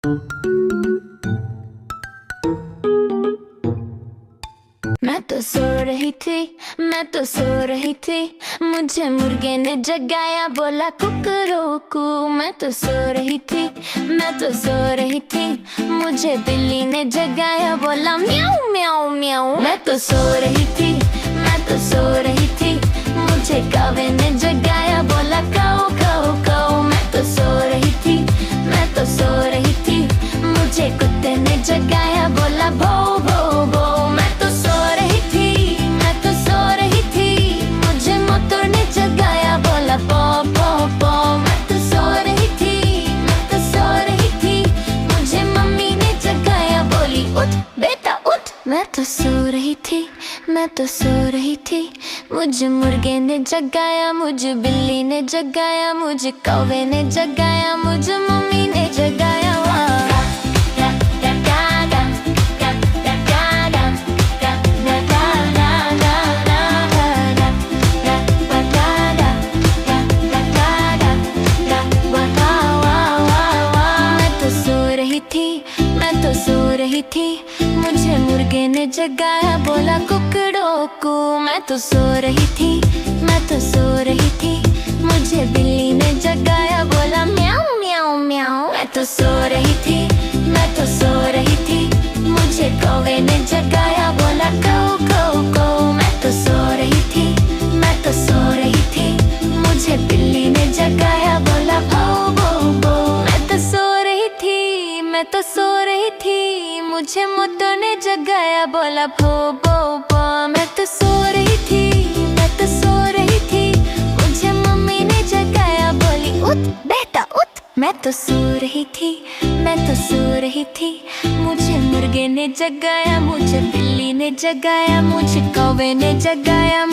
मैं तो सो रही थी, मैं तो सो रही थी, मुझे मुर्गे ने जगाया, बोला कुकरोकू। मैं तो सो रही थी, मैं तो सो रही थी, मुझे बिल्ली ने जगाया, बोला म्याऊ म्याऊ म्याऊ। मैं तो सो रही थी, मैं तो सो रही थी, मुझे कौवे ने जगाया, बोला काऊ काऊ काऊ। मैं तो सो रही थी, मैं तो सो रही थी, मुझे कुत्ते ने जगाया, बोला भो भो भो। मैं तो सो रही थी, मैं तो सो रही थी, मुझे मोटर ने जगाया, बोला पो पो पो। मैं तो सो रही थी, मैं तो सो रही थी, मुझे मम्मी ने जगाया, बोली उठ बेटा उठ। मैं तो सो रही थी, मैं तो सो रही थी, मुझे मुर्गे ने जगाया, मुझे बिल्ली ने जगाया, मुझे कौवे ने जगाया, मुझे मम्मी ने जगाया। मैं तो सो रही थी, मुझे मुर्गे ने जगाया, बोला कुकड़ोकू। मैं तो सो रही थी, मैं तो सो रही थी, मुझे बिल्ली ने जगाया, बोला म्याऊ म्याऊ म्याऊ। मैं तो सो रही थी, मैं तो सो रही थी, मुझे कौवे ने जगाया, बोला काऊ काऊ काऊ। मैं तो सो रही थी, मैं तो सो रही थी, मुझे बिल्ली ने जगाया, बोला भो भो भो। मैं तो सो रही थी, मैं तो सो रही थी, मुझे मोटर ने जगाया, बोला भो भो भो। मैं तो सो रही थी, मैं तो सो रही थी, मुझे मम्मी ने जगाया, बोली उठ बेटा उठ। मैं तो सो रही थी, मैं तो सो रही थी, मुझे मुर्गे ने जगाया, मुझे बिल्ली ने जगाया, मुझे कौवे ने जगाया,